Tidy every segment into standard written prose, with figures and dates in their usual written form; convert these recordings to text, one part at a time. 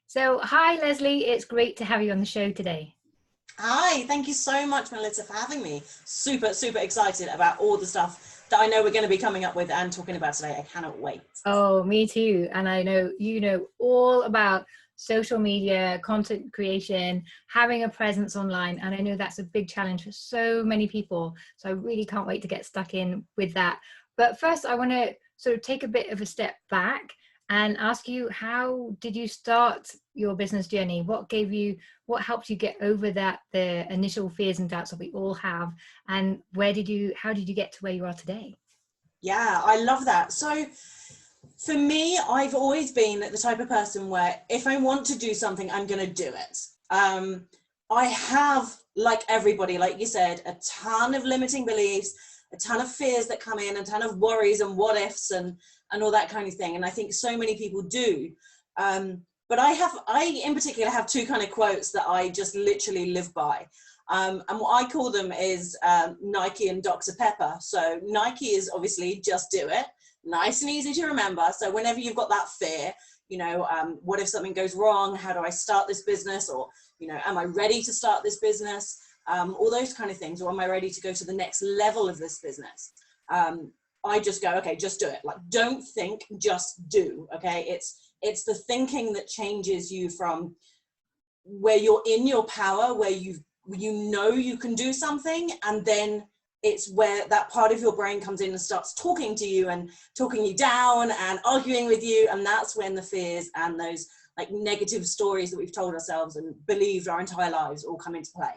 So, hi, Lesley. It's great to have you on the show today. Hi, thank you so much, Melissa, for having me. Super, super excited about all the stuff that I know we're going to be coming up with and talking about today. I cannot wait. Oh, me too. And I know you know all about social media, content creation, having a presence online. And I know that's a big challenge for so many people. So I really can't wait to get stuck in with that. But first, I want to sort of take a bit of a step back and ask you, how did you start your business journey? What helped you get over the initial fears and doubts that we all have? And how did you get to where you are today? Yeah, I love that. So for me, I've always been the type of person where if I want to do something, I'm going to do it. I have, like everybody, like you said, a ton of limiting beliefs, a ton of fears that come in, a ton of worries and what ifs and all that kind of thing. And I think so many people do. But I in particular have two kind of quotes that I just literally live by. And what I call them is Nike and Dr. Pepper. So Nike is obviously just do it, nice and easy to remember. So whenever you've got that fear, what if something goes wrong? How do I start this business? Or, am I ready to start this business? All those kind of things. Or am I ready to go to the next level of this business? I just go, okay, just do it. Like, don't think, just do. Okay. It's the thinking that changes you from where you're in your power, where you know you can do something, and then it's where that part of your brain comes in and starts talking to you and talking you down and arguing with you, and that's when the fears and those like negative stories that we've told ourselves and believed our entire lives all come into play.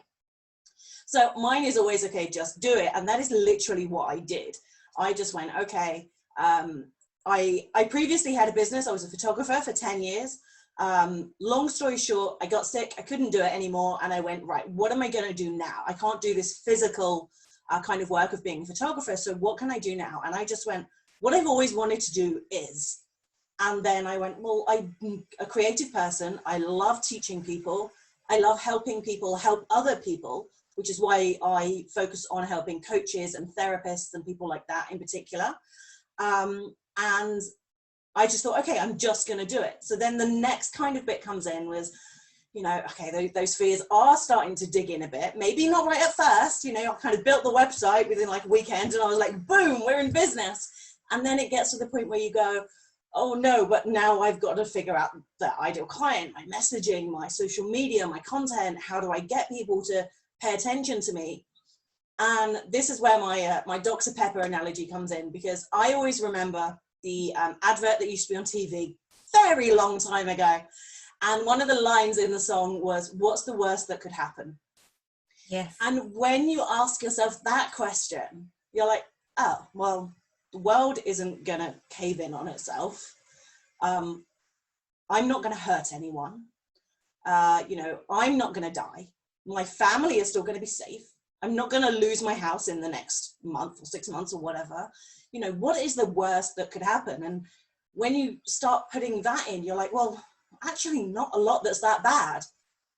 So mine is always, okay, just do it. And that is literally what I did. I just went, okay. I previously had a business. I was a photographer for 10 years. Long story short, I got sick. I couldn't do it anymore. And I went, right, what am I going to do now? I can't do this physical kind of work of being a photographer. So what can I do now? And I just went, what I've always wanted to do is. And then I went, well, I'm a creative person. I love teaching people. I love helping people help other people, which is why I focus on helping coaches and therapists and people like that in particular. And I just thought, okay, I'm just going to do it. So then the next kind of bit comes in was, okay, those fears are starting to dig in a bit. Maybe not right at first, I kind of built the website within like a weekend and I was like, boom, we're in business. And then it gets to the point where you go, oh no, but now I've got to figure out the ideal client, my messaging, my social media, my content. How do I get people to pay attention to me? And this is where my Dr. Pepper analogy comes in, because I always remember the advert that used to be on TV very long time ago. And one of the lines in the song was, what's the worst that could happen? Yes. And when you ask yourself that question, you're like, oh, well, the world isn't going to cave in on itself. I'm not going to hurt anyone. I'm not going to die. My family is still going to be safe. I'm not going to lose my house in the next month or 6 months or whatever. What is the worst that could happen? And when you start putting that in, you're like, well, actually not a lot that's that bad.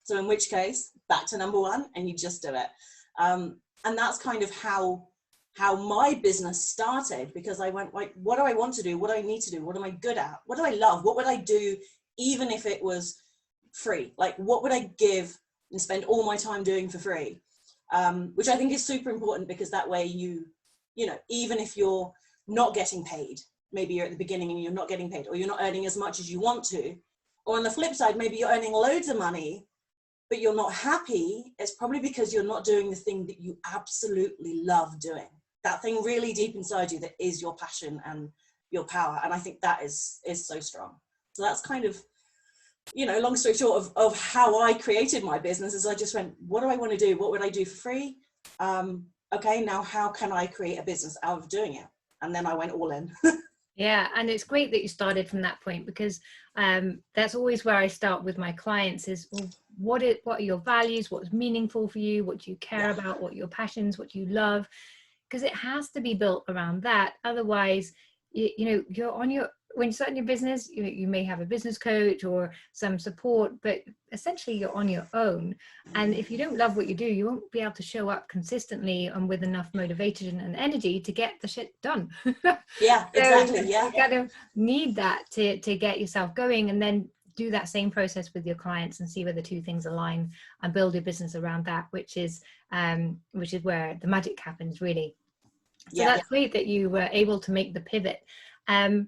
So in which case, back to number one, and you just do it. And that's kind of how my business started, because I went, like, what do I want to do? What do I need to do? What am I good at? What do I love? What would I do even if it was free? Like, what would I give and spend all my time doing for free? Which I think is super important, because that way even if you're not getting paid, maybe you're at the beginning and you're not getting paid, or you're not earning as much as you want to, or on the flip side, maybe you're earning loads of money, but you're not happy, it's probably because you're not doing the thing that you absolutely love doing. That thing really deep inside you that is your passion and your power. And I think that is so strong. So that's kind of, long story short of how I created my business. Is I just went, what do I want to do? What would I do for free? Okay, now how can I create a business out of doing it? And then I went all in. Yeah, and it's great that you started from that point, because that's always where I start with my clients is, well, what are your values? What's meaningful for you? What do you care about? What are your passions? What do you love? Because it has to be built around that. Otherwise, you're on your, when you're starting your business, you may have a business coach or some support, but essentially you're on your own. And if you don't love what you do, you won't be able to show up consistently and with enough motivation and energy to get the shit done. Yeah, exactly. So Yeah. you kind of need that to get yourself going. And then do that same process with your clients and see where the two things align and build your business around that, which is where the magic happens, really. So Yeah. that's great that you were able to make the pivot. I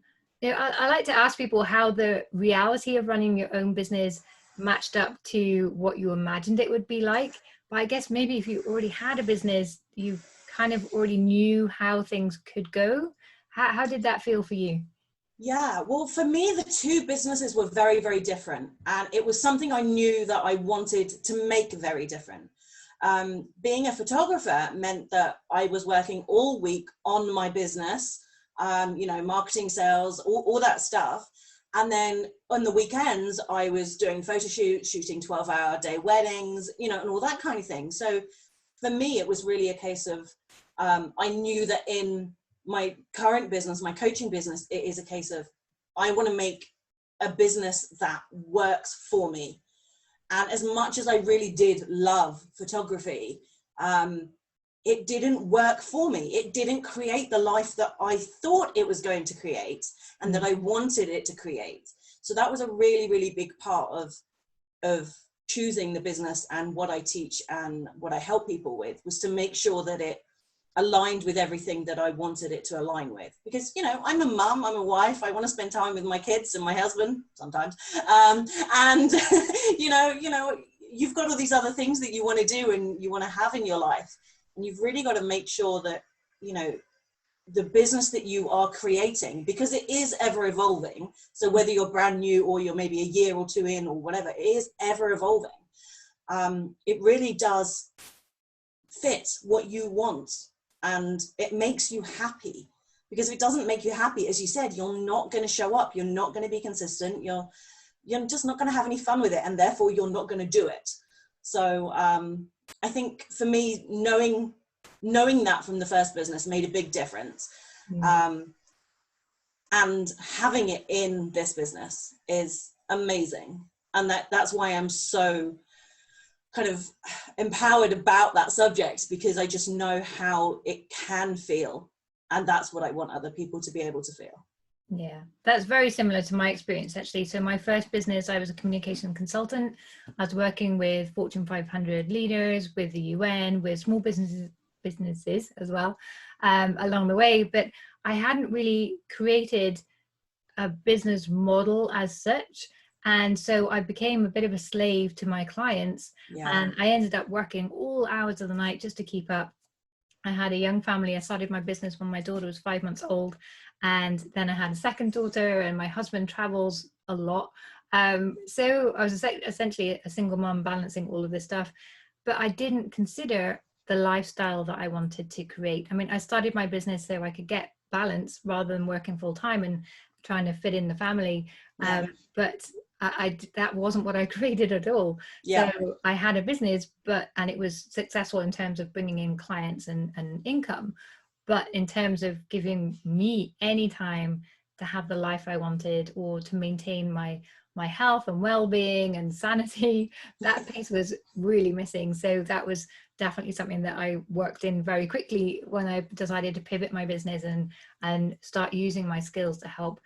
like to ask people how the reality of running your own business matched up to what you imagined it would be like. But I guess maybe if you already had a business, you kind of already knew how things could go. How did that feel for you? Yeah, well, for me, the two businesses were very, very different. And it was something I knew that I wanted to make very different. Being a photographer meant that I was working all week on my business, marketing, sales, all that stuff. And then on the weekends, I was doing photo shoots, shooting 12-hour-day weddings, and all that kind of thing. So for me, it was really a case of, I knew that in my current business, my coaching business, it is a case of, I want to make a business that works for me. And as much as I really did love photography, it didn't work for me. It didn't create the life that I thought it was going to create and that I wanted it to create. So that was a really, really big part of choosing the business and what I teach and what I help people with, was to make sure that it aligned with everything that I wanted it to align with. Because, I'm a mum, I'm a wife, I want to spend time with my kids and my husband sometimes. And, you've got all these other things that you want to do and you want to have in your life. And you've really got to make sure that, the business that you are creating, because it is ever evolving. So whether you're brand new or you're maybe a year or two in or whatever, it is ever evolving. It really does fit what you want. And it makes you happy, because if it doesn't make you happy, as you said, you're not going to show up. You're not going to be consistent. You're just not going to have any fun with it. And therefore you're not going to do it. So I think for me, knowing that from the first business made a big difference. And having it in this business is amazing. And that's why I'm so kind of empowered about that subject, because I just know how it can feel, and that's what I want other people to be able to feel. Yeah, that's very similar to my experience, actually. So my first business, I was a communication consultant. I was working with Fortune 500 leaders, with the UN, with small businesses as well, along the way. But I hadn't really created a business model as such. And so I became a bit of a slave to my clients. And I ended up working all hours of the night just to keep up. I had a young family. I started my business when my daughter was 5 months old. And then I had a second daughter, and my husband travels a lot. So I was essentially a single mom balancing all of this stuff. But I didn't consider the lifestyle that I wanted to create. I mean, I started my business so I could get balance rather than working full time and trying to fit in the family. But that wasn't what I created at all. So I had a business, and it was successful in terms of bringing in clients and income. But in terms of giving me any time to have the life I wanted, or to maintain my health and well-being and sanity, that piece was really missing. So that was definitely something that I worked in very quickly when I decided to pivot my business and start using my skills to help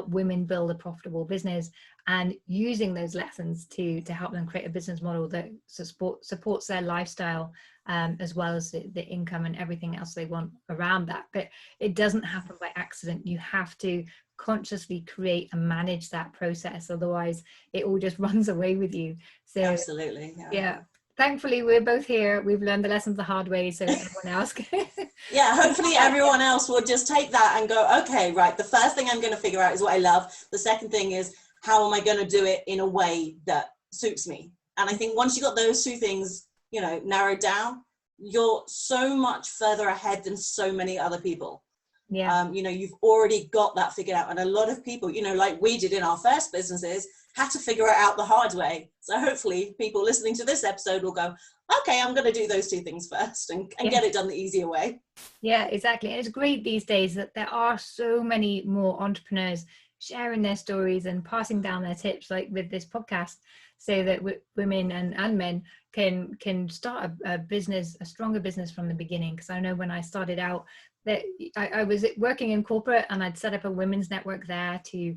women build a profitable business, and using those lessons to help them create a business model that supports their lifestyle, as well as the income and everything else they want around that. But it doesn't happen by accident. You have to consciously create and manage that process, otherwise it all just runs away with you. So absolutely. Yeah. Thankfully we're both here, we've learned the lessons the hard way, so everyone else hopefully everyone else will just take that and go, okay, right, the first thing I'm going to figure out is what I love. The second thing is, how am I going to do it in a way that suits me? And I think once you got those two things, narrowed down, you're so much further ahead than so many other people. You've already got that figured out. And a lot of people, like we did in our first businesses, had to figure it out the hard way. So hopefully people listening to this episode will go, okay, I'm going to do those two things first and get it done the easier way. Yeah, exactly. And it's great these days that there are so many more entrepreneurs sharing their stories and passing down their tips, like with this podcast, so that women and men can start a business, a stronger business from the beginning. Because I know when I started out, that I was working in corporate, and I'd set up a women's network there to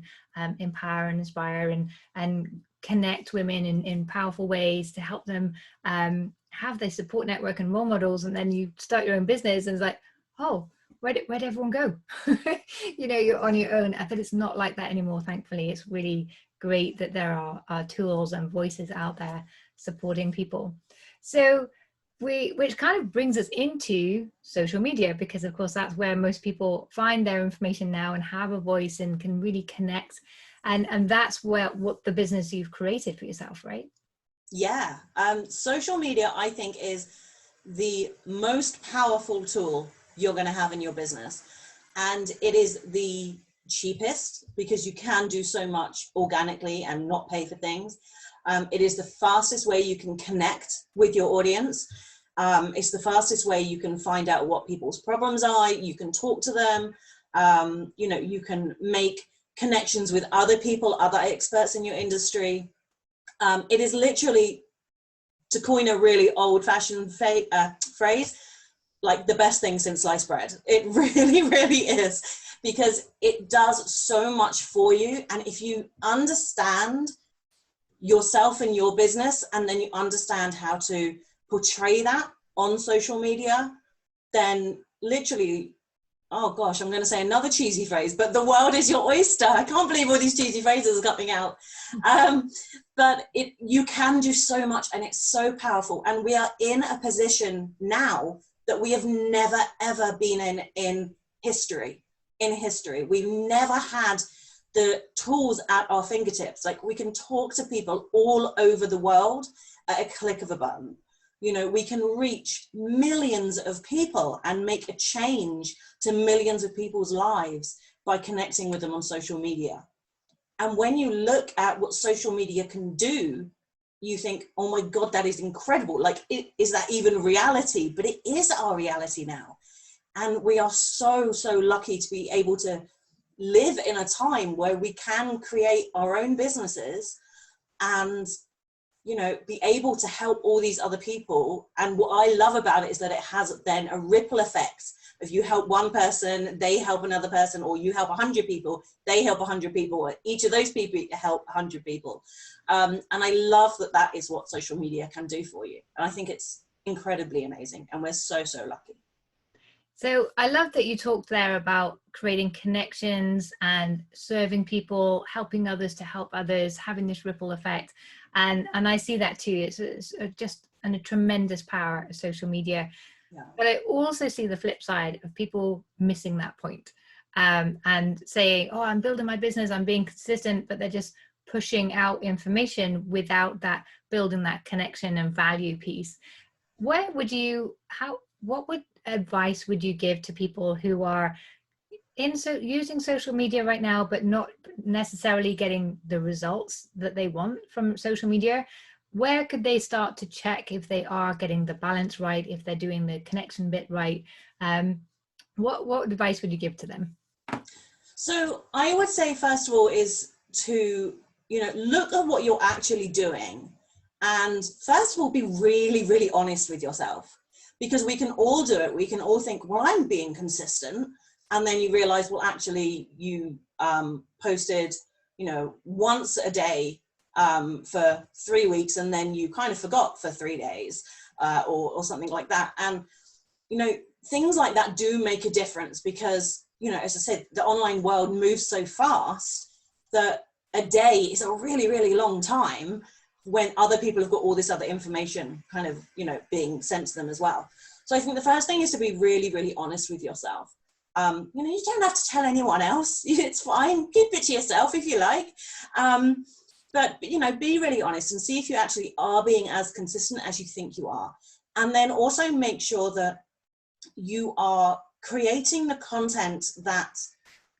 empower and inspire and connect women in powerful ways, to help them have their support network and role models. And then you start your own business, and it's like, oh, where'd everyone go? You know, you're on your own. But it's not like that anymore, thankfully. It's really great that there are tools and voices out there supporting people. So which kind of brings us into social media, because of course that's where most people find their information now and have a voice and can really connect. And that's what the business you've created for yourself, right? Yeah. Social media, I think, is the most powerful tool you're going to have in your business. And it is the cheapest, because you can do so much organically and not pay for things. It is the fastest way you can connect with your audience. It's the fastest way you can find out what people's problems are. You can talk to them. You know, you can make connections with other people, other experts in your industry. It is literally, to coin a really old-fashioned phrase, like the best thing since sliced bread. It really, really is, because it does so much for you. And if you understand yourself and your business, and then you understand how to portray that on social media, then literally, oh gosh, I'm going to say another cheesy phrase, but the world is your oyster. I can't believe all these cheesy phrases are coming out. But you can do so much, and it's so powerful. And we are in a position now that we have never, ever been in history. We've never had the tools at our fingertips. Like, we can talk to people all over the world at a click of a button. You know, we can reach millions of people and make a change to millions of people's lives by connecting with them on social media. And when you look at what social media can do, you think, oh my God, that is incredible. Like, is that even reality? But it is our reality now. And we are so, so lucky to be able to live in a time where we can create our own businesses and, you know, be able to help all these other people. And what I love about it is that it has then a ripple effect. If you help one person, they help another person, or you help 100 people, they help 100 people, or each of those people help 100 people. And I love that that is what social media can do for you. And I think it's incredibly amazing. And we're so, so lucky. So I love that you talked there about creating connections and serving people, helping others to help others, having this ripple effect. And I see that too. It's just a tremendous power of social media. Yeah. But I also see the flip side of people missing that point, and saying, oh, I'm building my business, I'm being consistent, but they're just pushing out information without that building that connection and value piece. What advice would you give to people who are using social media right now, but not necessarily getting the results that they want from social media? Where could they start to check if they are getting the balance right, if they're doing the connection bit right? What advice would you give to them? So I would say, first of all, is to, you know, look at what you're actually doing. And first of all, be really, really honest with yourself, because we can all do it. We can all think, well, I'm being consistent. And then you realize, well, actually you posted, you know, once a day for 3 weeks, and then you kind of forgot for 3 days or something like that. And, you know, things like that do make a difference, because, you know, as I said, the online world moves so fast that a day is a really, really long time when other people have got all this other information kind of, you know, being sent to them as well. So I think the first thing is to be really, really honest with yourself. You know, you don't have to tell anyone else. It's fine. Keep it to yourself if you like. But, you know, be really honest and see if you actually are being as consistent as you think you are. And then also make sure that you are creating the content that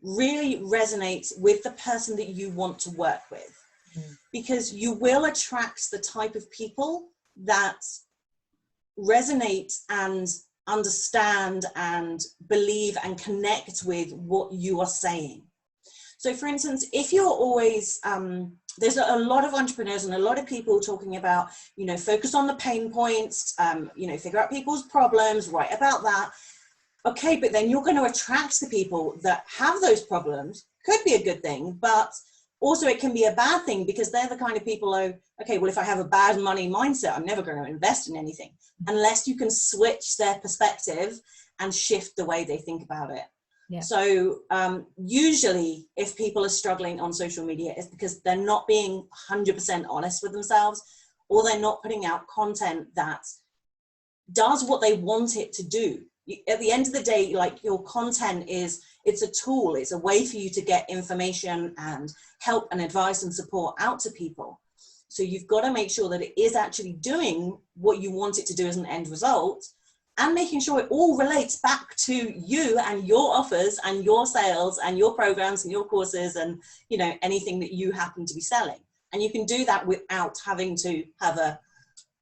really resonates with the person that you want to work with. Because you will attract the type of people that resonate and understand and believe and connect with what you are saying. So for instance, if you're always, there's a lot of entrepreneurs and a lot of people talking about, you know, focus on the pain points, you know, figure out people's problems, write about that. Okay, but then you're going to attract the people that have those problems. Could be a good thing, but also it can be a bad thing, because they're the kind of people who, okay, well, if I have a bad money mindset, I'm never going to invest in anything, unless you can switch their perspective and shift the way they think about it. Yeah. So usually if people are struggling on social media, it's because they're not being 100% honest with themselves, or they're not putting out content that does what they want it to do. At the end of the day, like, your content it's a tool, it's a way for you to get information and help and advice and support out to people. So you've got to make sure that it is actually doing what you want it to do as an end result, and making sure it all relates back to you and your offers and your sales and your programs and your courses and, you know, anything that you happen to be selling. And you can do that without having to have a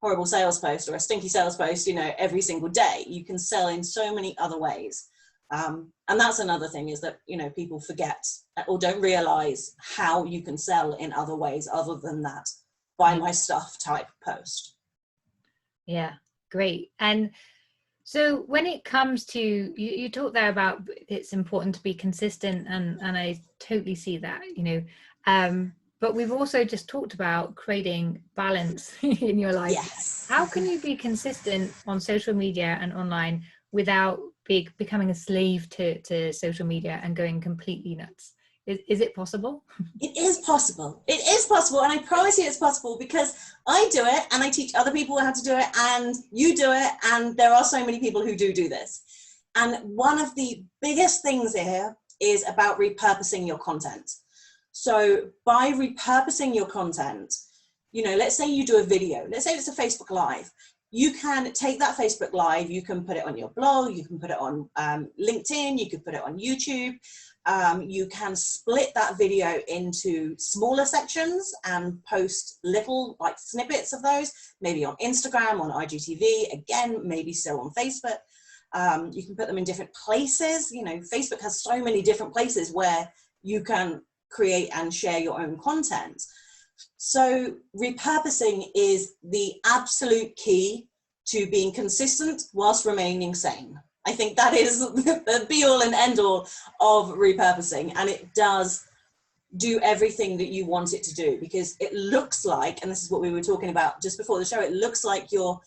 horrible sales post or a stinky sales post, you know, every single day. You can sell in so many other ways. And that's another thing, is that, you know, people forget or don't realize how you can sell in other ways other than that buy my stuff type post. Yeah, great. And so when it comes to, you talked there about it's important to be consistent, and I totally see that, you know, but we've also just talked about creating balance in your life. Yes. How can you be consistent on social media and online without becoming a slave to social media and going completely nuts? Is it possible? It is possible. It is possible. And I promise you it's possible, because I do it and I teach other people how to do it, and you do it. And there are so many people who do this. And one of the biggest things here is about repurposing your content. So by repurposing your content, you know, let's say you do a video, let's say it's a Facebook Live. You can take that Facebook Live, you can put it on your blog, you can put it on LinkedIn, you can put it on YouTube. You can split that video into smaller sections and post little like snippets of those, maybe on Instagram, on IGTV, again, maybe still on Facebook. You can put them in different places. You know, Facebook has so many different places where you can create and share your own content. So repurposing is the absolute key to being consistent whilst remaining sane. I think that is the be all and end all of repurposing, and it does do everything that you want it to do, because it looks like, and this is what we were talking about just before the show, it looks like you're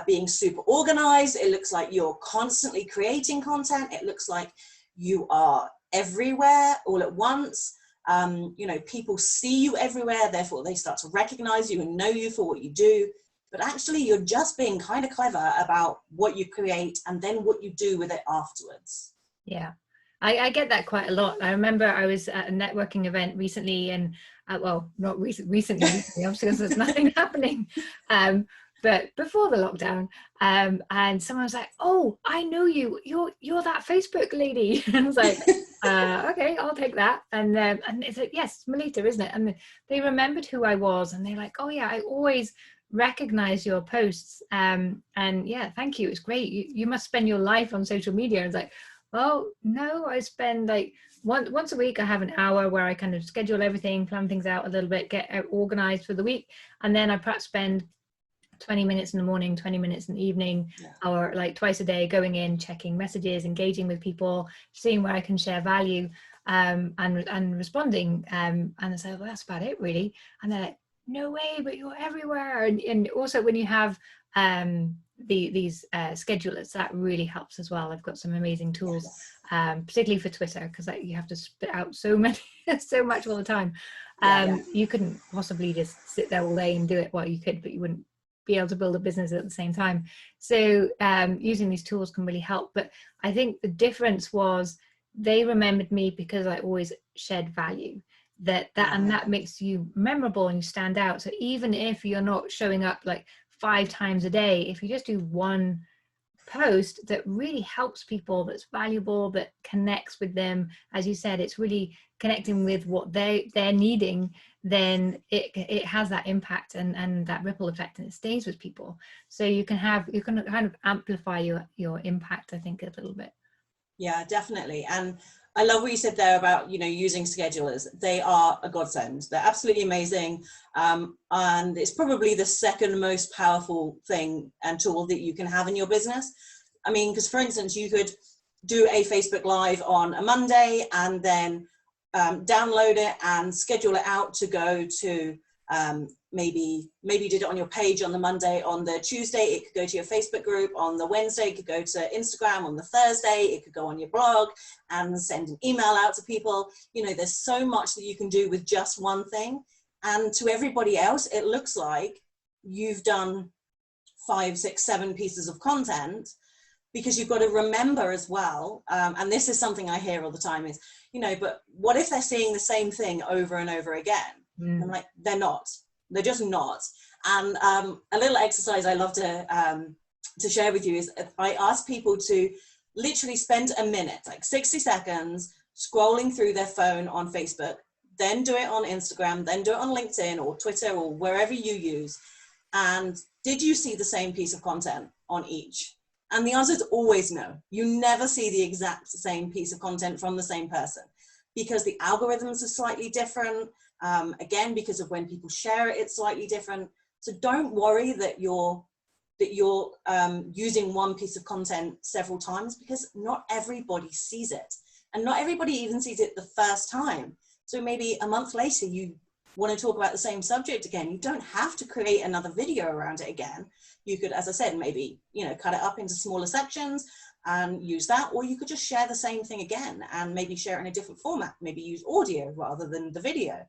being super organized. It looks like you're constantly creating content. It looks like you are everywhere all at once. You know, people see you everywhere, therefore they start to recognize you and know you for what you do. But actually you're just being kind of clever about what you create and then what you do with it afterwards. Yeah, I get that quite a lot. I remember I was at a networking event recently, and well, not recently, obviously, because there's nothing happening. But before the lockdown, and someone was like, "Oh, I know you. You're that Facebook lady." And I was like, "Okay, I'll take that." And it's like, "Yes, Melita, isn't it?" And they remembered who I was, and they're like, "Oh yeah, I always recognize your posts." And yeah, thank you. It's great. You must spend your life on social media. And it's like, well, no, I spend like once a week. I have an hour where I kind of schedule everything, plan things out a little bit, get organized for the week, and then I perhaps spend 20 minutes in the morning, 20 minutes in the evening, or like twice a day, going in, checking messages, engaging with people, seeing where I can share value, and responding. And I say, well, that's about it, really. And they're like, no way, but you're everywhere. And also when you have these schedulers, that really helps as well. I've got some amazing tools, particularly for Twitter, because you have to spit out so much all the time. You couldn't possibly just sit there all day and do it. Well, you could, but you wouldn't be able to build a business at the same time. So using these tools can really help. But I think the difference was they remembered me because I always shared value. And that makes you memorable and you stand out. So even if you're not showing up like 5 times a day, if you just do one post that really helps people, that's valuable, that connects with them, as you said, it's really connecting with what they're needing, then it has that impact and that ripple effect, and it stays with people. So you can kind of amplify your impact, I think, a little bit. Yeah, definitely. And I love what you said there about, using schedulers. They are a godsend. They're absolutely amazing. And it's probably the second most powerful thing and tool that you can have in your business. I mean, because for instance, you could do a Facebook Live on a Monday and then download it and schedule it out to go to maybe you did it on your page on the Monday. On the Tuesday, it could go to your Facebook group. On the Wednesday, it could go to Instagram. On the Thursday, it could go on your blog and send an email out to people. There's so much that you can do with just one thing. And to everybody else, it looks like you've done 5, 6, 7 pieces of content, because you've got to remember as well. And this is something I hear all the time is, but what if they're seeing the same thing over and over again? I'm like, they're not. They're just not. And a little exercise I love to share with you is I ask people to literally spend a minute, like 60 seconds, scrolling through their phone on Facebook, then do it on Instagram, then do it on LinkedIn or Twitter or wherever you use. And did you see the same piece of content on each? And the answer is always no. You never see the exact same piece of content from the same person, because the algorithms are slightly different. Again, because of when people share it, it's slightly different. So don't worry that you're using one piece of content several times, because not everybody sees it, and not everybody even sees it the first time. So maybe a month later you want to talk about the same subject again. You don't have to create another video around it again. You could, as I said, maybe cut it up into smaller sections and use that, or you could just share the same thing again and maybe share it in a different format, maybe use audio rather than the video.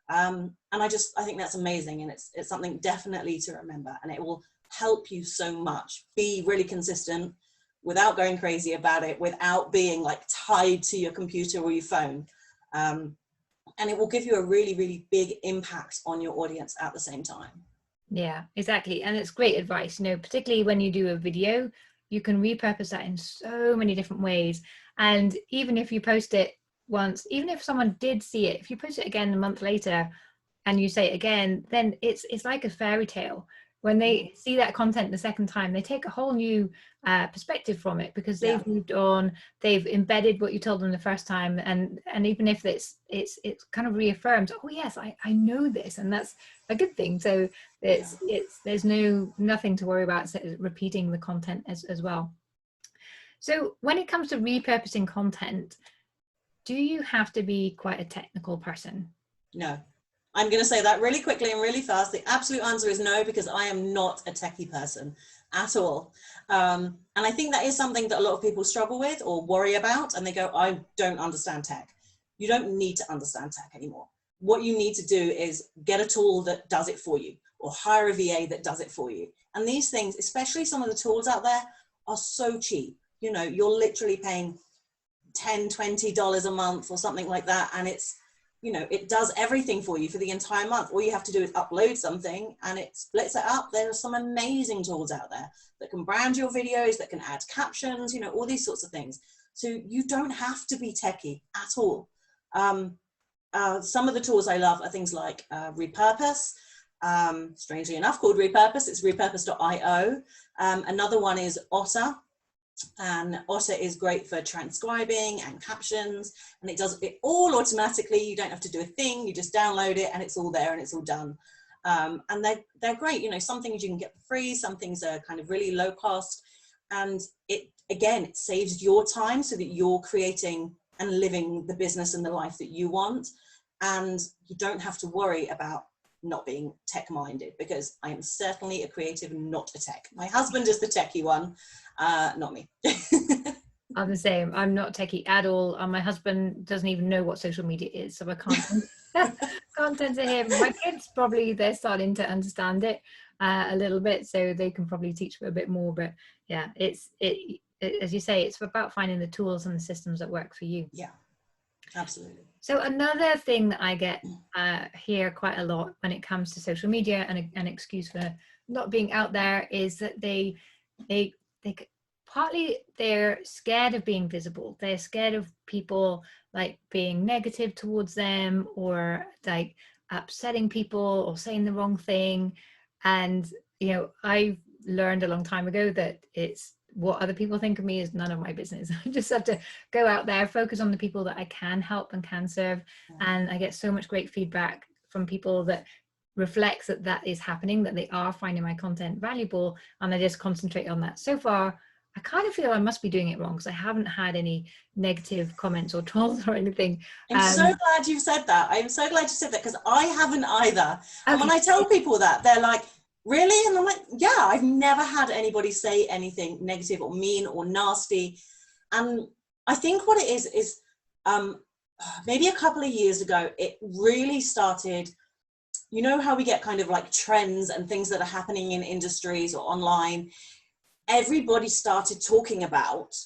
And I think that's amazing, and it's something definitely to remember, and it will help you so much. Be really consistent without going crazy about it, without being like tied to your computer or your phone. And it will give you a really, really big impact on your audience at the same time. Yeah, exactly. And it's great advice, particularly when you do a video, you can repurpose that in so many different ways. And even if you post it once, even if someone did see it, if you post it again a month later and you say it again, then it's like a fairy tale. When they see that content the second time, they take a whole new perspective from it, because they've moved on, they've embedded what you told them the first time, and even if it's kind of reaffirmed, oh yes, I know this, and that's a good thing. So there's nothing to worry about repeating the content as well. So when it comes to repurposing content, do you have to be quite a technical person? No. I'm going to say that really quickly and really fast. The absolute answer is no, because I am not a techie person at all. And I think that is something that a lot of people struggle with or worry about, and they go, I don't understand tech. You don't need to understand tech anymore. What you need to do is get a tool that does it for you, or hire a VA that does it for you. And these things, especially some of the tools out there, are so cheap. You're literally paying $10, $20 a month or something like that, and it's it does everything for you for the entire month. All you have to do is upload something and it splits it up. There are some amazing tools out there that can brand your videos, that can add captions, all these sorts of things. So you don't have to be techie at all. Some of the tools I love are things like Repurpose, strangely enough called Repurpose. It's repurpose.io. Another one is Otter. And Otter is great for transcribing and captions, and it does it all automatically. You don't have to do a thing. You just download it and it's all there and it's all done. And they're great. Some things you can get for free, some things are kind of really low cost, and it saves your time so that you're creating and living the business and the life that you want, and you don't have to worry about not being tech minded, because I am certainly a creative, not a tech. My husband is the techie one, not me. I'm the same. I'm not techie at all. And my husband doesn't even know what social media is, so I can't tend to him. My kids probably, they're starting to understand it a little bit, so they can probably teach me a bit more. But yeah, it as you say, it's about finding the tools and the systems that work for you. Yeah, absolutely. So another thing that I get hear quite a lot when it comes to social media, and an excuse for not being out there, is that they partly they're scared of being visible. They're scared of people like being negative towards them, or like upsetting people or saying the wrong thing. And I learned a long time ago that it's what other people think of me is none of my business. I just have to go out there, focus on the people that I can help and can serve. And I get so much great feedback from people that reflects that that is happening, that they are finding my content valuable, and I just concentrate on that. So far, I kind of feel I must be doing it wrong because I haven't had any negative comments or trolls or anything. I'm so glad you've said that. I'm so glad you said that, because I haven't either. And when I tell people that, they're like, really? And I'm like, yeah, I've never had anybody say anything negative or mean or nasty. And I think what it is maybe a couple of years ago, it really started. You know how we get kind of like trends and things that are happening in industries or online. Everybody started talking about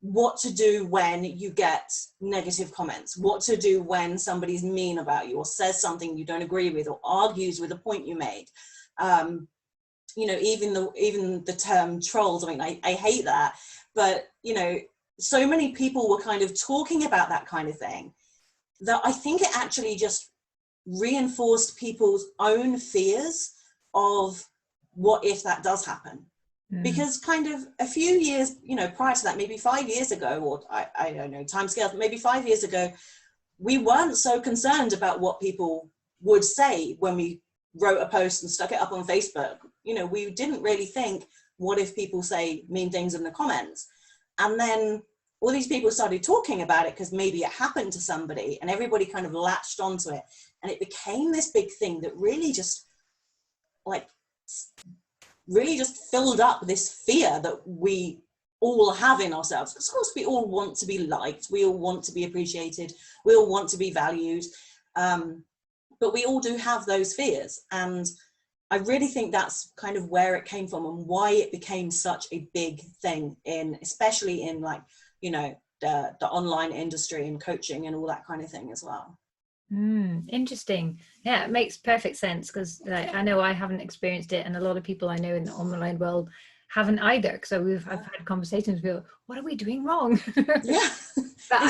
what to do when you get negative comments, what to do when somebody's mean about you or says something you don't agree with or argues with a point you made. You know, even the term trolls, I mean, I hate that, but you know, so many people were kind of talking about that kind of thing that I think it actually just reinforced people's own fears of what if that does happen. Because kind of a few years, you know, prior to that, maybe 5 years ago, or I don't know, timescales, maybe 5 years ago, we weren't so concerned about what people would say when we wrote a post and stuck it up on Facebook. You know, we didn't really think, what if people say mean things in the comments? And then all these people started talking about it because maybe it happened to somebody, and everybody kind of latched onto it. And it became this big thing that really just filled up this fear that we all have in ourselves. Of course, we all want to be liked, we all want to be appreciated, we all want to be valued, but we all do have those fears. And I really think that's kind of where it came from and why it became such a big thing especially in like, you know, the online industry and coaching and all that kind of thing as well. Interesting. Yeah, it makes perfect sense, because I know I haven't experienced it, and a lot of people I know in the online world haven't either. So I've had conversations with people, what are we doing wrong? Yeah. But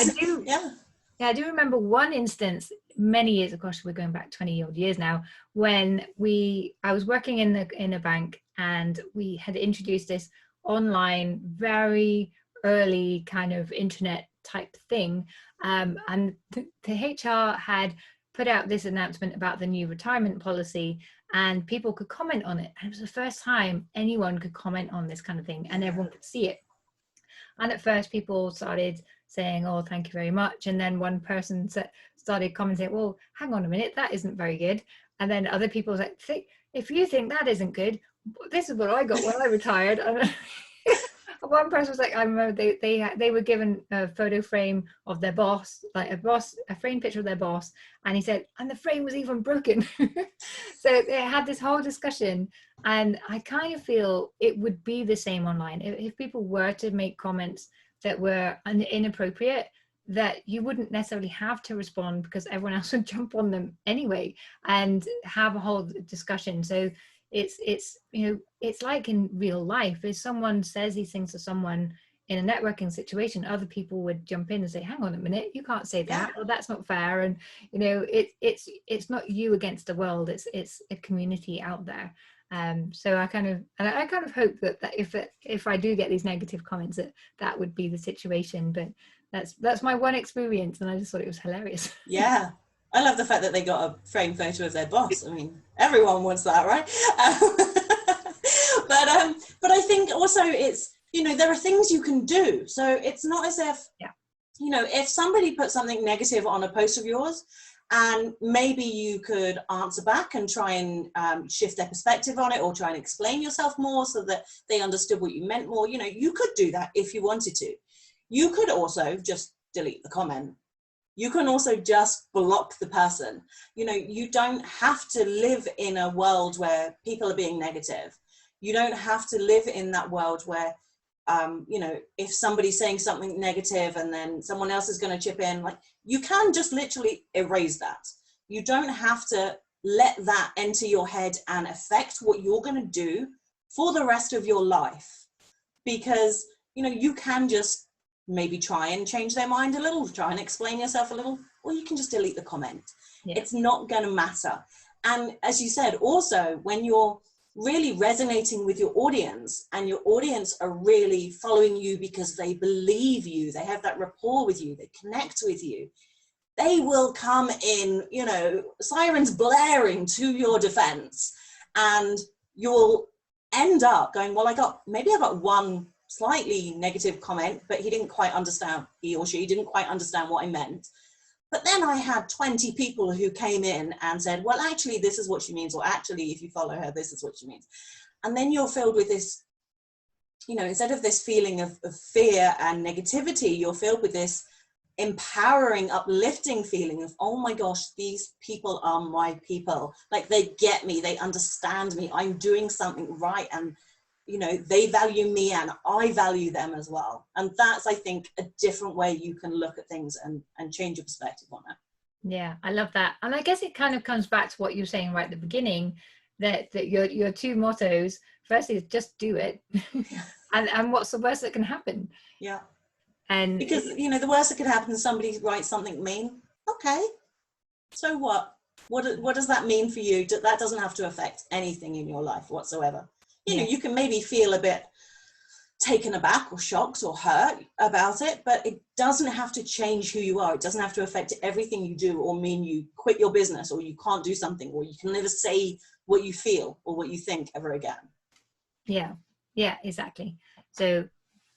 I do remember one instance many years, of course we're going back 20 odd years now, when I was working in a bank, and we had introduced this online, very early kind of internet type thing, and the HR had put out this announcement about the new retirement policy, and people could comment on it. And it was the first time anyone could comment on this kind of thing, and everyone could see it. And at first people started saying, oh, thank you very much. And then one person started commenting, well, hang on a minute, that isn't very good. And then other people was like, if you think that isn't good, this is what I got when I retired. And one person was like, I remember they were given a photo frame of their boss, like a framed picture of their boss, and he said, and the frame was even broken. So they had this whole discussion, and I kind of feel it would be the same online. If people were to make comments that were inappropriate, that you wouldn't necessarily have to respond, because everyone else would jump on them anyway and have a whole discussion. So it's you know, it's like in real life, if someone says these things to someone in a networking situation, other people would jump in and say, hang on a minute, you can't say that, or that's not fair. And you know, it's not you against the world, it's a community out there. So I kind of hope that if I do get these negative comments, that would be the situation. But that's my one experience, and I just thought it was hilarious. Yeah, I love the fact that they got a framed photo of their boss. I mean, everyone wants that, right? But I think also it's, you know, there are things you can do. So it's not as if, you know, if somebody put something negative on a post of yours, and maybe you could answer back and try and shift their perspective on it, or try and explain yourself more so that they understood what you meant more. You know, you could do that if you wanted to. You could also just delete the comment. You can also just block the person. You know, you don't have to live in a world where people are being negative. You don't have to live in that world where, you know, if somebody's saying something negative and then someone else is going to chip in, like, you can just literally erase that. You don't have to let that enter your head and affect what you're going to do for the rest of your life. Because, you know, you can just maybe try and change their mind a little, try and explain yourself a little, or you can just delete the comment. It's not going to matter. And as you said, also when you're really resonating with your audience, and your audience are really following you because they believe you, they have that rapport with you, they connect with you, they will come in, you know, sirens blaring to your defense, and you'll end up going, well, maybe I got one slightly negative comment, but he or she didn't quite understand what I meant. But then I had 20 people who came in and said, well, actually, this is what she means, or actually, if you follow her, this is what she means. And then you're filled with this, you know, instead of this feeling of fear and negativity, you're filled with this empowering, uplifting feeling of, oh my gosh, these people are my people. Like, they get me, they understand me, I'm doing something right, and you know, they value me and I value them as well. And that's, I think, a different way you can look at things and change your perspective on it. Yeah, I love that. And I guess it kind of comes back to what you were saying right at the beginning, that your two mottos, firstly is just do it. and what's the worst that can happen? Yeah. And because, you know, the worst that could happen is somebody writes something mean. Okay, so what? What does that mean for you? That doesn't have to affect anything in your life whatsoever. You know, you can maybe feel a bit taken aback or shocked or hurt about it, but it doesn't have to change who you are. It doesn't have to affect everything you do, or mean you quit your business, or you can't do something, or you can never say what you feel or what you think ever again. Yeah, exactly. So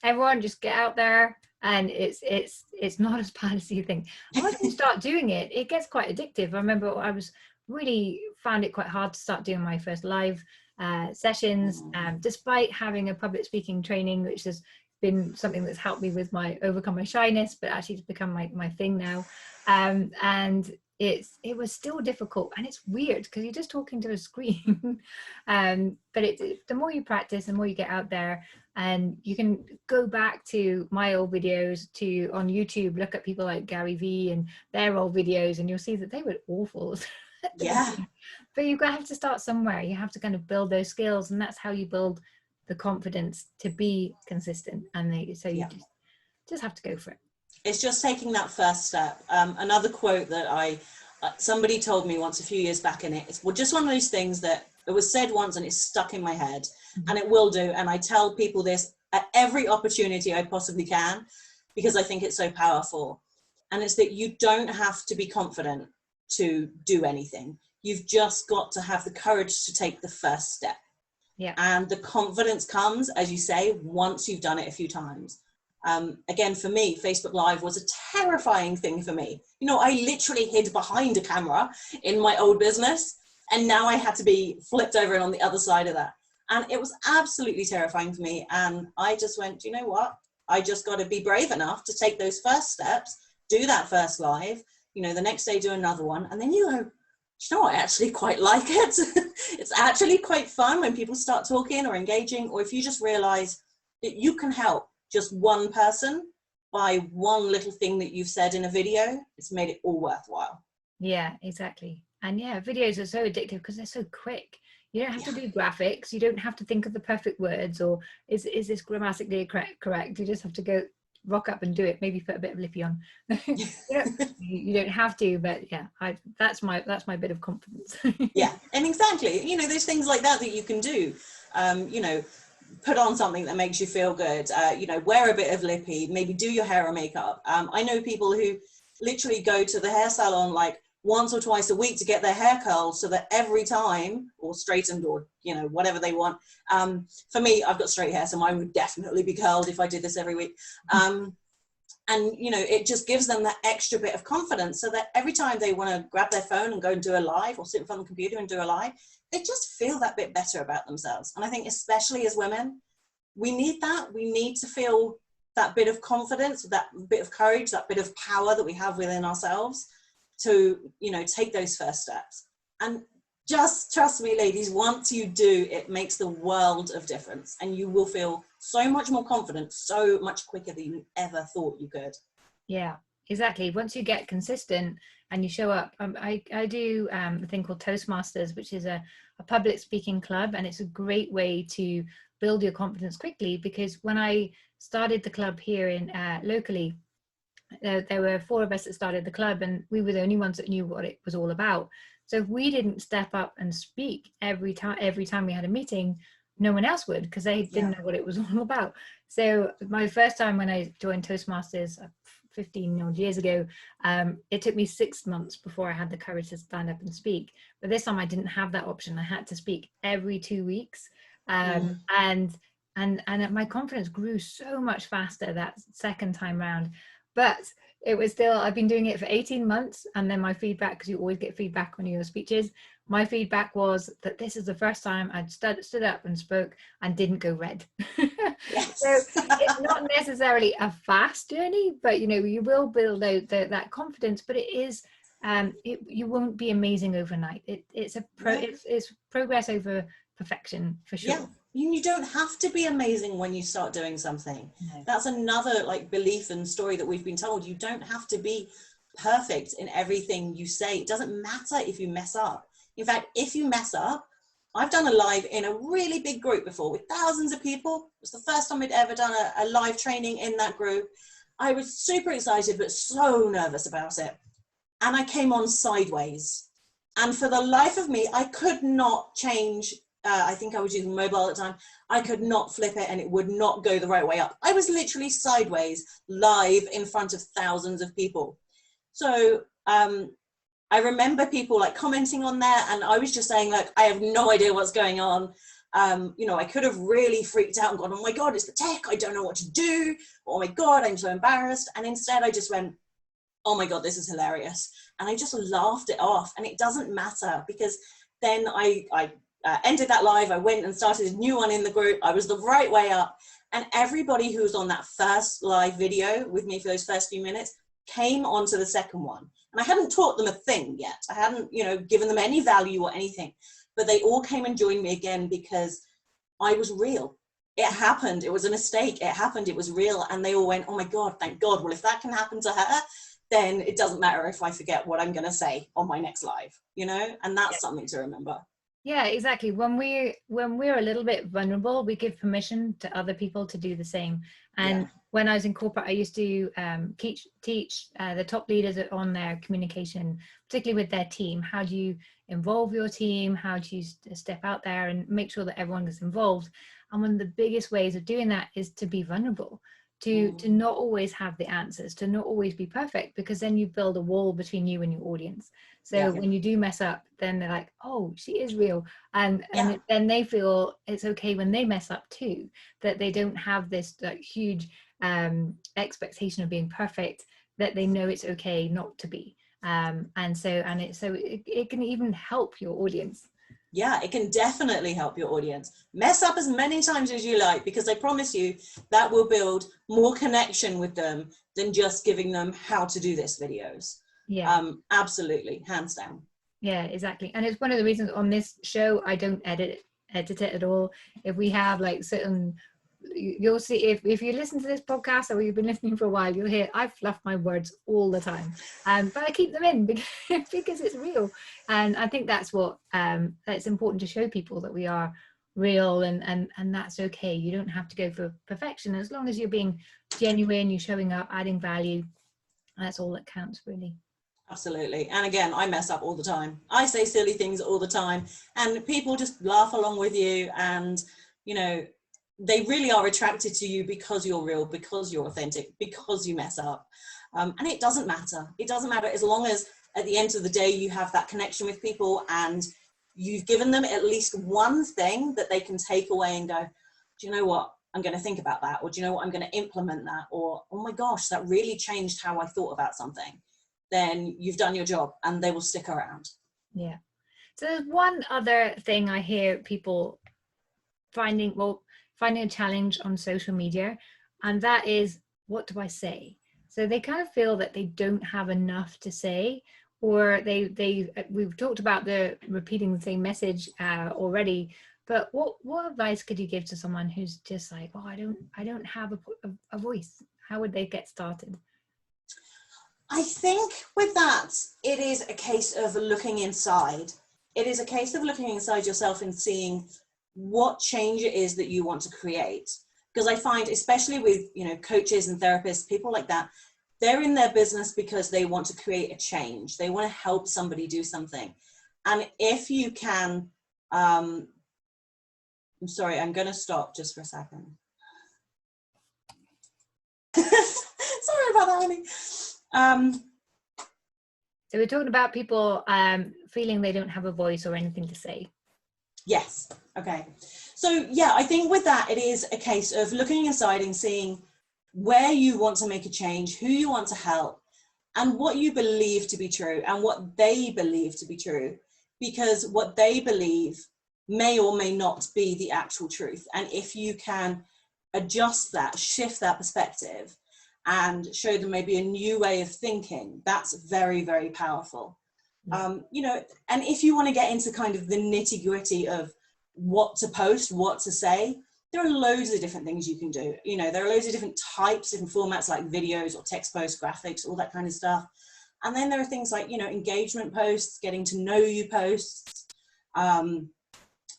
everyone just get out there, and it's not as bad as you think. Once you start doing it, it gets quite addictive. I remember I found it quite hard to start doing my first live sessions, despite having a public speaking training, which has been something that's helped me with overcome my shyness, but actually it's become my thing now. And it was still difficult, and it's weird because you're just talking to a screen. But the more you practice, the more you get out there, and you can go back to my old videos on YouTube, look at people like Gary Vee and their old videos, and you'll see that they were awful. Yeah. But you have to start somewhere. You have to kind of build those skills, and that's how you build the confidence to be consistent. And you just have to go for it. It's just taking that first step. Another quote that somebody told me once a few years back, and it's just one of those things that it was said once and it's stuck in my head, and it will do. And I tell people this at every opportunity I possibly can, because I think it's so powerful. And it's that you don't have to be confident to do anything. You've just got to have the courage to take the first step. Yeah. And the confidence comes, as you say, once you've done it a few times. Again, for me, Facebook Live was a terrifying thing for me. You know, I literally hid behind a camera in my old business, and now I had to be flipped over and on the other side of that. And it was absolutely terrifying for me. And I just went, you know what? I just got to be brave enough to take those first steps, do that first live, you know, the next day do another one. And then you go, you know what? I actually quite like it. It's actually quite fun when people start talking or engaging, or if you just realize that you can help just one person by one little thing that you've said in a video, it's made it all worthwhile. Yeah, exactly. And yeah, videos are so addictive because they're so quick. You don't have to do graphics. You don't have to think of the perfect words, or is this grammatically correct? You just have to go rock up and do it. Maybe put a bit of lippy on. You don't have to, but yeah, that's my bit of confidence. Yeah, and exactly. You know, there's things like that you can do. You know, put on something that makes you feel good, you know, wear a bit of lippy, maybe do your hair or makeup. I know people who literally go to the hair salon like once or twice a week to get their hair curled, so that every time, or straightened, or, you know, whatever they want. For me, I've got straight hair, so mine would definitely be curled if I did this every week. And, you know, it just gives them that extra bit of confidence, so that every time they want to grab their phone and go and do a live, or sit in front of the computer and do a live, they just feel that bit better about themselves. And I think especially as women, we need that. We need to feel that bit of confidence, that bit of courage, that bit of power that we have within ourselves to, you know, take those first steps. And just trust me, ladies, once you do, it makes the world of difference, and you will feel so much more confident, so much quicker than you ever thought you could. Yeah, exactly. Once you get consistent and you show up, I do a thing called Toastmasters, which is a public speaking club, and it's a great way to build your confidence quickly, because when I started the club here in locally, there were 4 of us that started the club, and we were the only ones that knew what it was all about. So if we didn't step up and speak every time we had a meeting, no one else would, because they didn't know what it was all about. So my first time when I joined Toastmasters 15 odd years ago, it took me 6 months before I had the courage to stand up and speak. But this time I didn't have that option. I had to speak every 2 weeks. And my confidence grew so much faster that second time round. But it was still, I've been doing it for 18 months. And then my feedback, because you always get feedback when you do speeches, my feedback was that this is the first time I'd stood up and spoke and didn't go red. Yes. So it's not necessarily a fast journey, but you know, you will build out that confidence, but it is, you won't be amazing overnight. It's progress over perfection, for sure. Yeah. You don't have to be amazing when you start doing something. No. That's another like belief and story that we've been told. You don't have to be perfect in everything you say. It doesn't matter if you mess up. In fact, if you mess up, I've done a live in a really big group before with thousands of people. It was the first time we'd ever done a live training in that group. I was super excited, but so nervous about it. And I came on sideways. And for the life of me, I could not change. I think I was using mobile at the time. I could not flip it and it would not go the right way up. I was literally sideways live in front of thousands of people. So I remember people like commenting on there, and I was just saying like, I have no idea what's going on. You know, I could have really freaked out and gone, oh my God, it's the tech. I don't know what to do. Oh my God, I'm so embarrassed. And instead I just went, oh my God, this is hilarious. And I just laughed it off. And it doesn't matter, because then I ended that live. I went and started a new one in the group. I was the right way up. And everybody who was on that first live video with me for those first few minutes came onto the second one. And I hadn't taught them a thing yet. I hadn't, you know, given them any value or anything, but they all came and joined me again because I was real. It happened. It was a mistake. It happened. It was real. And they all went, oh my God, thank God. Well, if that can happen to her, then it doesn't matter if I forget what I'm going to say on my next live, you know, and that's something to remember. Yeah, exactly. When we're a little bit vulnerable, we give permission to other people to do the same. And when I was in corporate, I used to teach the top leaders on their communication, particularly with their team. How do you involve your team? How do you step out there and make sure that everyone is involved? And one of the biggest ways of doing that is to be vulnerable, to not always have the answers, to not always be perfect, because then you build a wall between you and your audience. So when you do mess up, then they're like, oh, she is real. And then they feel it's okay when they mess up too, that they don't have this like huge expectation of being perfect, that they know it's okay not to be. It can even help your audience. Yeah, it can definitely help your audience. Mess up as many times as you like, because I promise you that will build more connection with them than just giving them how to do this videos. Yeah, absolutely, hands down. Yeah, exactly. And it's one of the reasons on this show I don't edit it at all. If we have like certain, you'll see if you listen to this podcast or you've been listening for a while, you'll hear I fluff my words all the time, but I keep them in because it's real. And I think that's what it's important to show people, that we are real, and that's okay. You don't have to go for perfection. As long as you're being genuine, you're showing up, adding value, that's all that counts, really. Absolutely. And again, I mess up all the time. I say silly things all the time, and people just laugh along with you, and you know, they really are attracted to you because you're real, because you're authentic, because you mess up. And it doesn't matter. It doesn't matter, as long as at the end of the day you have that connection with people and you've given them at least one thing that they can take away and go, do you know what, I'm going to think about that, or do you know what, I'm going to implement that, or oh my gosh, that really changed how I thought about something. Then you've done your job, and they will stick around. Yeah. So there's one other thing I hear people finding a challenge on social media, and that is, what do I say? So they kind of feel that they don't have enough to say, or we've talked about the repeating the same message already, but what advice could you give to someone who's just like, oh, I don't have a voice? How would they get started? I think with that, it is a case of looking inside. It is a case of looking inside yourself and seeing what change it is that you want to create. Because I find, especially with, you know, coaches and therapists, people like that, they're in their business because they want to create a change. They want to help somebody do something. And if you can, I'm sorry, I'm going to stop just for a second. Sorry about that, honey. So we're talking about people feeling they don't have a voice or anything to say. Yes. Okay. So yeah, I think with that, it is a case of looking inside and seeing where you want to make a change, who you want to help, and what you believe to be true and what they believe to be true, because what they believe may or may not be the actual truth. And if you can adjust that, shift that perspective and show them maybe a new way of thinking, that's very, very powerful. You know, and if you want to get into kind of the nitty gritty of what to post, what to say, there are loads of different things you can do. You know, there are loads of different types, different formats like videos or text posts, graphics, all that kind of stuff. And then there are things like, you know, engagement posts, getting to know you posts,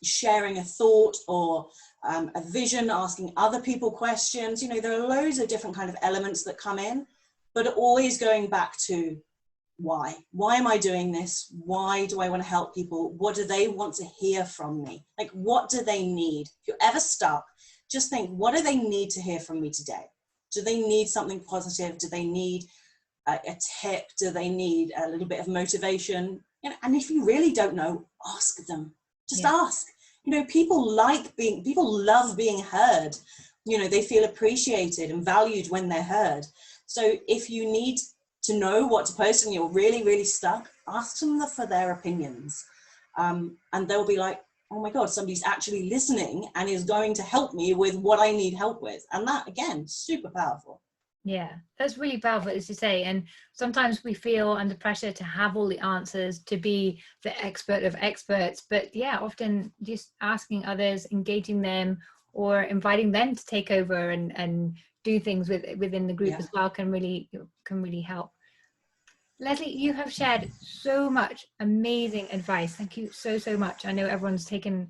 sharing a thought or a vision, asking other people questions. You know, there are loads of different kind of elements that come in, but always going back to why am I doing this? Why do I want to help people? What do they want to hear from me? Like, what do they need? If you're ever stuck, just think, what do they need to hear from me today? Do they need something positive? Do they need a tip? Do they need a little bit of motivation? You know, and if you really don't know, ask them. Just ask. You know, people love being heard. You know, they feel appreciated and valued when they're heard. So if you need to know what to post and you're really, really stuck, ask them for their opinions. And they'll be like, oh my God, somebody's actually listening and is going to help me with what I need help with. And that, again, super powerful. Yeah, that's really powerful, as you say. And sometimes we feel under pressure to have all the answers, to be the expert of experts. But yeah, often just asking others, engaging them, or inviting them to take over and do things within the group as well can really help. Lesley, you have shared so much amazing advice. Thank you so much. I know everyone's taken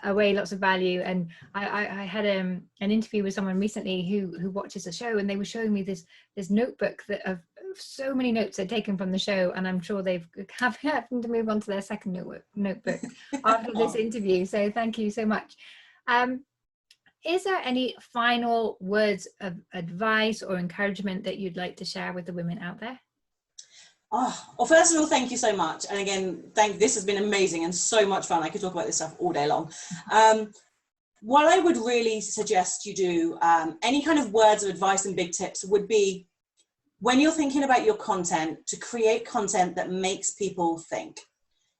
away lots of value, and I had an interview with someone recently who watches the show, and they were showing me this notebook that of so many notes they'd taken from the show, and I'm sure they've having to move on to their second notebook after this interview. So thank you so much. Is there any final words of advice or encouragement that you'd like to share with the women out there? Oh, well, first of all, thank you so much. And again, this has been amazing and so much fun. I could talk about this stuff all day long. What I would really suggest you do, any kind of words of advice and big tips would be, when you're thinking about your content, to create content that makes people think.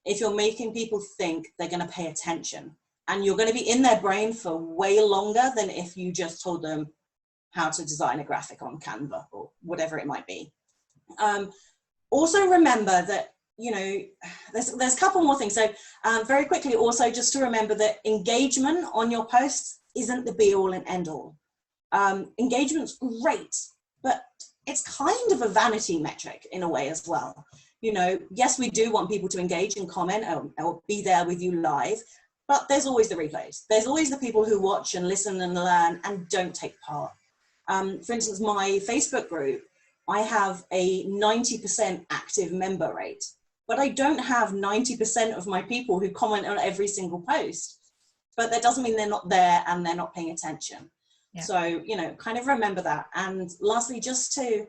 If you're making people think, they're going to pay attention. And you're going to be in their brain for way longer than if you just told them how to design a graphic on Canva or whatever it might be. Also remember that, you know, there's a couple more things. So very quickly, also just to remember that engagement on your posts isn't the be all and end all. Engagement's great, but it's kind of a vanity metric in a way as well. You know, yes, we do want people to engage and comment or be there with you live, but there's always the replays. There's always the people who watch and listen and learn and don't take part. For instance, my Facebook group, I have a 90% active member rate, but I don't have 90% of my people who comment on every single post. But that doesn't mean they're not there and they're not paying attention. Yeah. So, you know, kind of remember that. And lastly, just to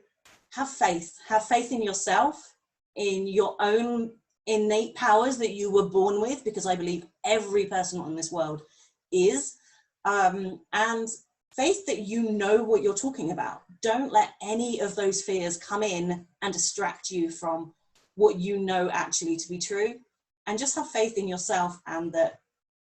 have faith in yourself, in your own innate powers that you were born with, because I believe every person on this world is, and faith that you know what you're talking about. Don't let any of those fears come in and distract you from what you know actually to be true. And just have faith in yourself, and that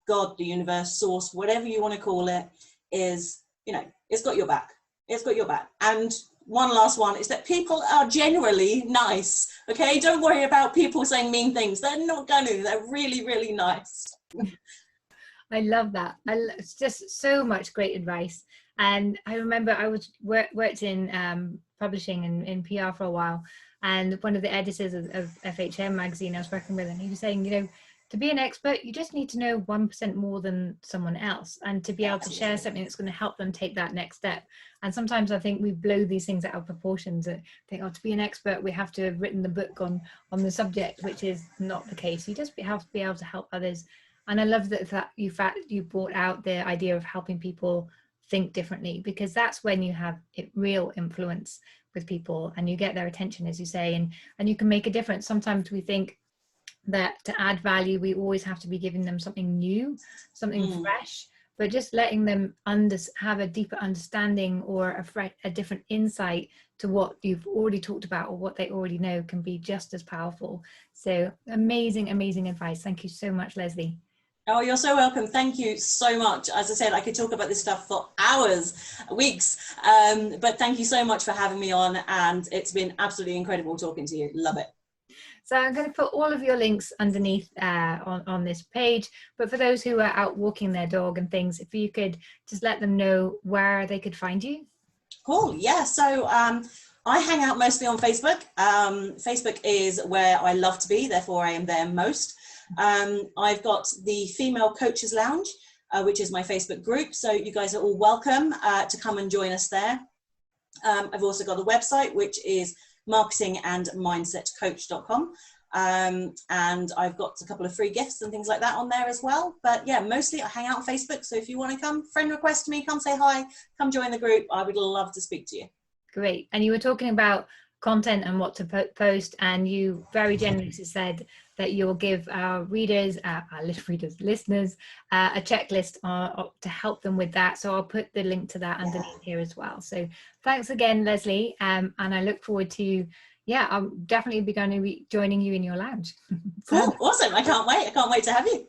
God, the universe, source, whatever you want to call it, is, you know, it's got your back. It's got your back. And one last one is that people are generally nice. Okay, don't worry about people saying mean things. They're not going to. They're really, really nice. I love that. It's just so much great advice. And I remember I worked in publishing and in PR for a while, and one of the editors of FHM magazine I was working with, and he was saying, you know, to be an expert, you just need to know 1% more than someone else, and to be able to share something that's going to help them take that next step. And sometimes I think we blow these things out of proportions and think, oh, to be an expert, we have to have written the book on the subject, which is not the case. You just have to be able to help others. And I love that you brought out the idea of helping people think differently, because that's when you have real influence with people and you get their attention, as you say, and you can make a difference. Sometimes we think that to add value, we always have to be giving them something new, something fresh, but just letting them have a deeper understanding or a different insight to what you've already talked about or what they already know can be just as powerful. So amazing advice. Thank you so much, Lesley. Oh, you're so welcome. Thank you so much. As I said, I could talk about this stuff for hours, weeks, but thank you so much for having me on, and it's been absolutely incredible talking to you. Love it. So I'm going to put all of your links underneath on this page, but for those who are out walking their dog and things, if you could just let them know where they could find you. Cool. Yeah. So I hang out mostly on Facebook. Facebook is where I love to be, therefore I am there most. I've got the Female Coaches Lounge, which is my Facebook group. So you guys are all welcome to come and join us there. I've also got a website, which is marketingandmindsetcoach.com. And I've got a couple of free gifts and things like that on there as well. But yeah, mostly I hang out on Facebook. So if you want to come, friend request me, come say hi, come join the group. I would love to speak to you. Great. And you were talking about content and what to post, and you very generously said that you'll give our readers, listeners, a checklist to help them with that. So I'll put the link to that underneath here as well. So thanks again, Lesley. And I look forward to, I'm definitely going to be joining you in your lounge. Cool. Awesome. I can't wait to have you.